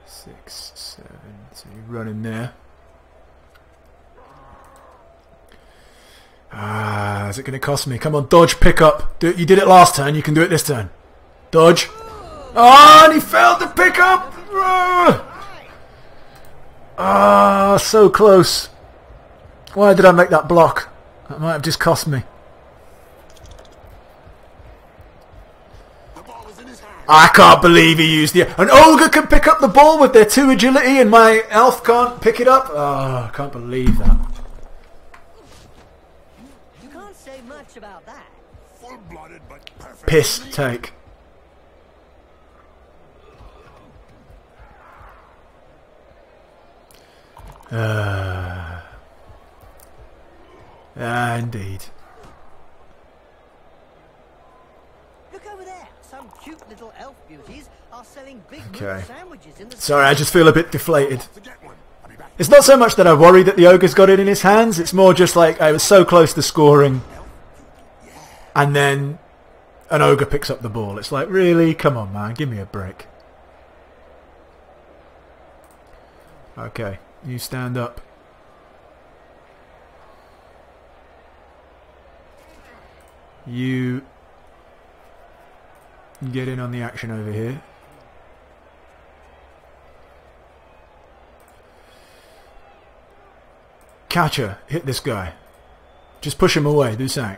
6, 7. So you run in there. Is it going to cost me? Come on, dodge, pick up. Do it. You did it last turn. You can do it this turn. Dodge. Oh, and he failed to pick up. So close. Why did I make that block? That might have just cost me. I can't believe he used the... An ogre can pick up the ball with their 2 agility and my elf can't pick it up? Oh, I can't believe that. You can't say much about that. Full-blooded but perfect. Piss take. Indeed. Look over there. Some cute little elf beauties are selling big Okay. sandwiches in the... Sorry, I just feel a bit deflated. To get one. I'll be back. It's not so much that I worry that the ogre's got it in his hands. It's more just like I was so close to scoring, and then an ogre picks up the ball. It's like, really? Come on, man. Give me a break. Okay, you stand up. You get in on the action over here. Catcher, hit this guy. Just push him away, do something.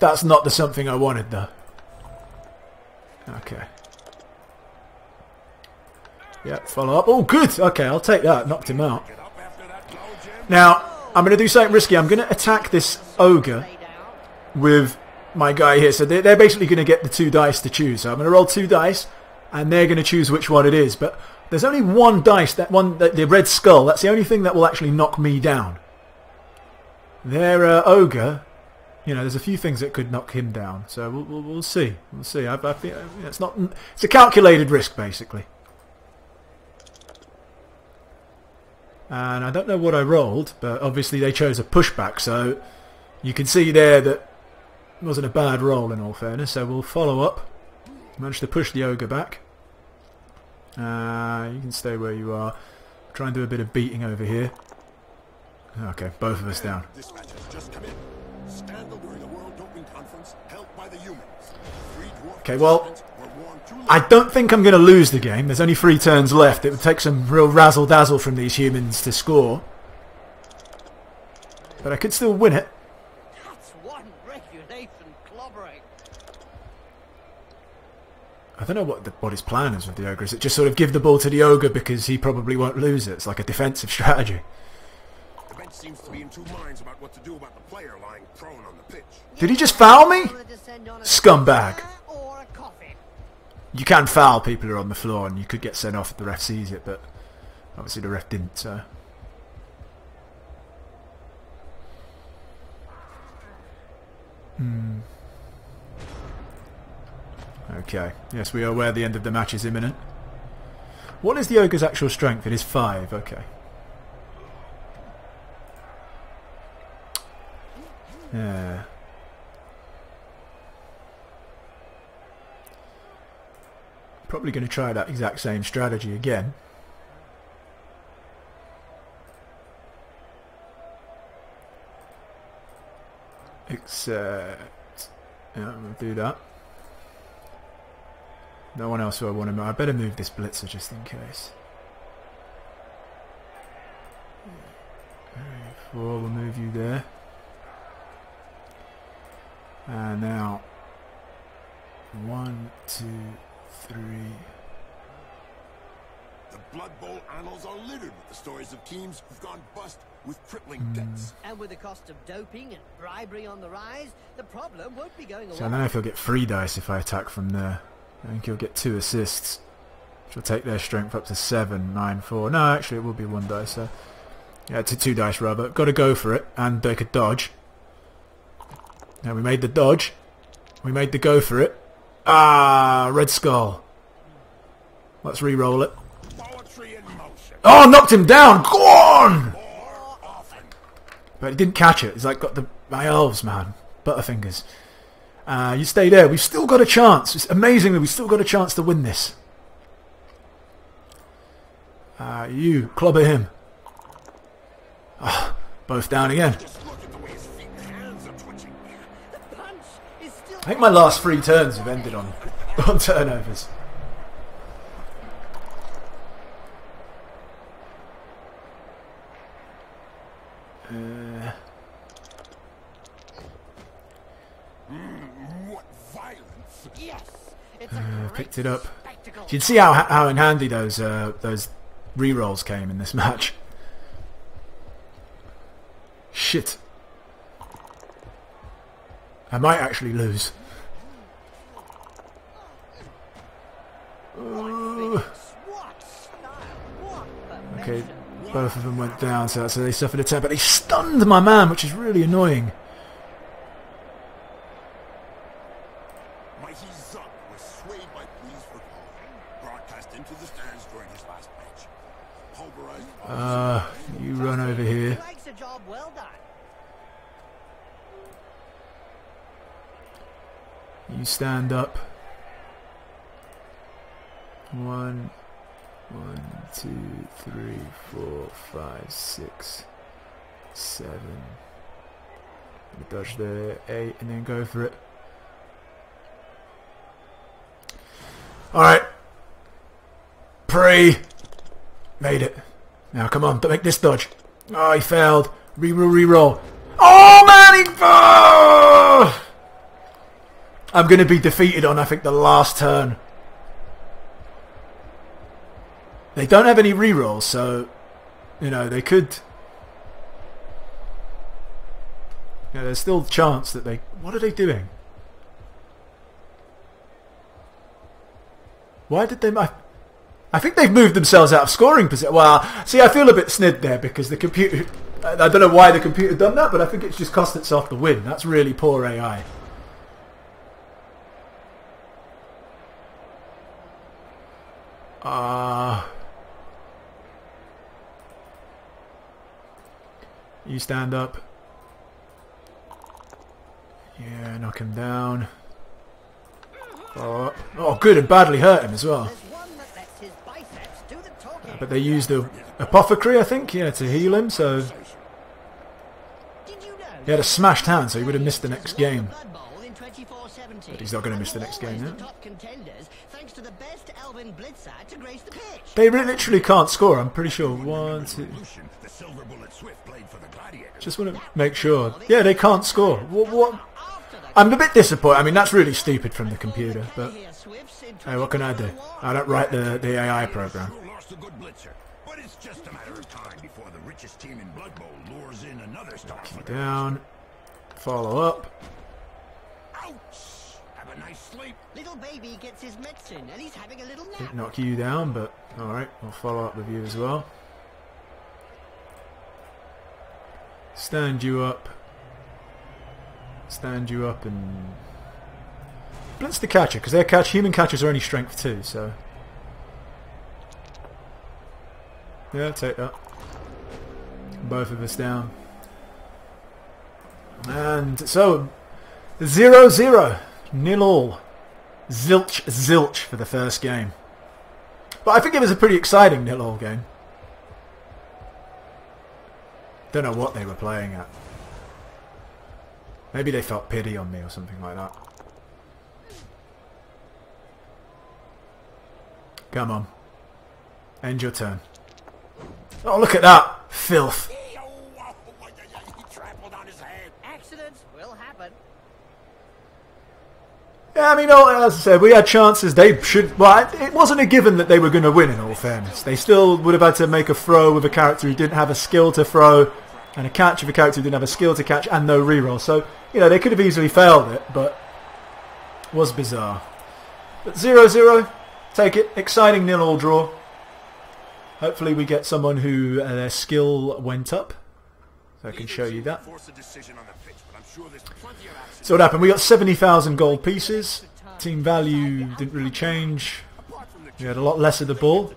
That's not the something I wanted, though. Okay. Yep, follow up. Oh, good! Okay, I'll take that. Knocked him out. Get up after that blow, Jim. Now, I'm going to do something risky. I'm going to attack this ogre with my guy here. So they're basically going to get the 2 dice to choose. So I'm going to roll 2 dice, and they're going to choose which one it is. But there's only 1 dice, the red skull. That's the only thing that will actually knock me down. Their ogre, you know, there's a few things that could knock him down. So we'll see. We'll see. I feel, it's a calculated risk, basically. And I don't know what I rolled, but obviously they chose a pushback, so you can see there that it wasn't a bad roll in all fairness. So we'll follow up. Managed to push the ogre back. You can stay where you are. Try and do a bit of beating over here. Okay, both of us down. Dispatch has just come in. Scandal during the World Doping Conference held by the humans. 3 Okay, well, I don't think I'm going to lose the game. There's only 3 turns left. It would take some real razzle-dazzle from these humans to score. But I could still win it. That's one regulation clobbering. I don't know what his plan is with the ogre. Is it just sort of give the ball to the ogre because he probably won't lose it? It's like a defensive strategy. The bench seems to be in 2 minds about what to do about the player lying prone on the pitch. Did he just foul me? Scumbag. Or a coffin. You can foul people who are on the floor and you could get sent off if the ref sees it, but obviously the ref didn't, so... Okay, yes, we are aware the end of the match is imminent. What is the ogre's actual strength? It is 5, okay. Yeah. Probably going to try that exact same strategy again. Except... yeah, I'm going to do that. No one else who I want to move. I better move this blitzer just in case. 4, we'll move you there. And now 1, 2, 3. The Blood Bowl annals are littered with the stories of teams who've gone bust with crippling debts. And with the cost of doping and bribery on the rise, the problem won't be going away. So I don't know if he'll get 3 dice if I attack from there. I think he'll get 2 assists, which will take their strength up to 7, 9, 4. No, actually it will be 1 dice. So yeah, 2 dice rather. Got to go for it, and they could dodge. Now we made the dodge. We made the go for it. Ah, Red Skull. Let's re-roll it. Poetry in motion. Oh, knocked him down. Go on! But he didn't catch it. He's like got my elves, man. Butterfingers. You stay there. We've still got a chance. It's amazingly, we've still got a chance to win this. You clobber him. Both down again. Just look at the way his feet and hands are twitching. The punch is still... I think my last 3 turns have ended on turnovers. What violence! Yes, it's a Picked it up. spectacle. You can see how in handy those re-rolls came in this match. Shit. I might actually lose. What style, what Okay, perfection. both of them went down, so they suffered a tap, but they stunned my man, which is really annoying. Mighty Zuck was swayed by pleas for call, broadcast into the stands during his last match. Pulverized. You run over here. He likes a job well done. You stand up. 1, 2, 3, 4, 5, 6, 7. Dodge there, 8, and then go for it. Alright. Made it. Now come on, don't make this dodge. Oh, he failed. Reroll. Oh man, he... I'm going to be defeated on, I think, the last turn. They don't have any rerolls, so, you know, they could... Yeah, there's still a chance that they... What are they doing? Why did they... I think they've moved themselves out of scoring position. Well, see, I feel a bit snid there because the computer... I don't know why the computer done that, but I think it's just cost itself the win. That's really poor AI. You stand up. Yeah, knock him down. Oh, good, and badly hurt him as well. There's one that lets his biceps do the talking. But they used the apothecary, I think, yeah, to heal him, so... Did you know He had a smashed hand, so he would have missed the next game. Blood Bowl in 24/7 guaranteed. But he's not going to miss the next game now. Top contenders, thanks to the best Elvin Blitzer to grace the pitch. They literally can't score, I'm pretty sure. 1, 2... The Silver Bullet Swift played for the Gladiators. Just want to make sure. Yeah, they can't score. What? I'm a bit disappointed. I mean, that's really stupid from the computer, but hey, what can I do? I don't write the AI program. Lost a good blitzer, but it's just a matter of time before the richest team in Blood Bowl lures in another star. Down. Follow up. Ouch! Have a nice sleep. Little baby gets his medicine and he's having a little nap. Didn't knock you down, but alright, I'll follow up with you as well. Stand you up. Stand you up and blitz the catcher, because their human catchers are only strength 2, so yeah, take that. Both of us down. And so 0-0, 0-0, zilch for the first game. But I think it was a pretty exciting 0-0 game. Don't know what they were playing at. Maybe they felt pity on me or something like that. Come on. End your turn. Oh, look at that! Filth. He trampled on his head. Accidents will happen. Yeah, I mean, as I said, we had chances. They should... Well, it wasn't a given that they were going to win, in all fairness. They still would have had to make a throw with a character who didn't have a skill to throw, and a catch with a character who didn't have a skill to catch, and no reroll. So, you know, they could have easily failed it, but it was bizarre. But 0-0, take it. Exciting 0-0 draw. Hopefully we get someone who their skill went up. So I can show you that. So what happened? We got 70,000 gold pieces. Team value didn't really change. We had a lot less of the ball.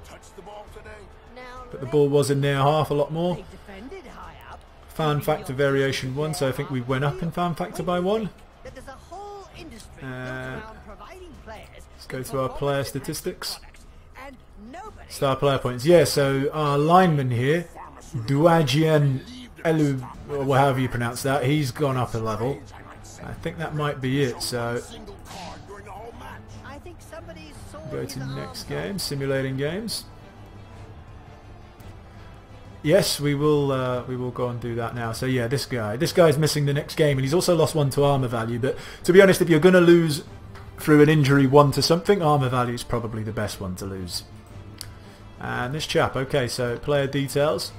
But the ball was in their half a lot more. Fan factor variation 1, so I think we went up in fan factor by 1. Let's go to our player statistics. Star player points. Yeah, so our lineman here, Duajian Elu, or however you pronounce that, he's gone up a level. I think that might be it, so go to the next game, simulating games. Yes, we will go and do that now. So yeah, this guy's missing the next game, and he's also lost 1 to armor value. But to be honest, if you're going to lose through an injury 1 to something, armor value is probably the best one to lose. And this chap, okay, so player details.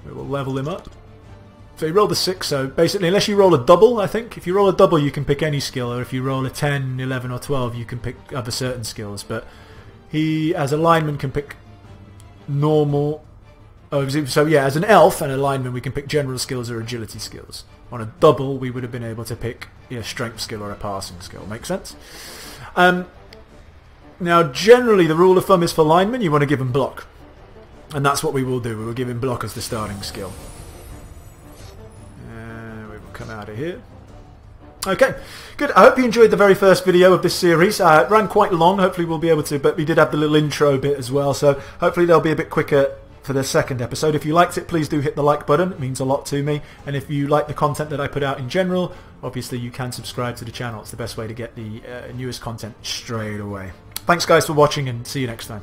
We will level him up. So he rolled a 6, so basically unless you roll a double, I think, if you roll a double you can pick any skill, or if you roll a 10, 11 or 12 you can pick other certain skills. But he, as a lineman, can pick normal. Oh, so yeah, as an elf and a lineman we can pick general skills or agility skills. On a double we would have been able to pick a strength skill or a passing skill. Make sense? Now generally the rule of thumb is for linemen you want to give him block. And that's what we will do. We will give him block as the starting skill. We will come out of here. Okay, good. I hope you enjoyed the very first video of this series. It ran quite long. Hopefully we'll be able to, but we did have the little intro bit as well. So hopefully they'll be a bit quicker for the second episode. If you liked it, please do hit the like button. It means a lot to me. And if you like the content that I put out in general, obviously you can subscribe to the channel. It's the best way to get the newest content straight away. Thanks guys for watching, and see you next time.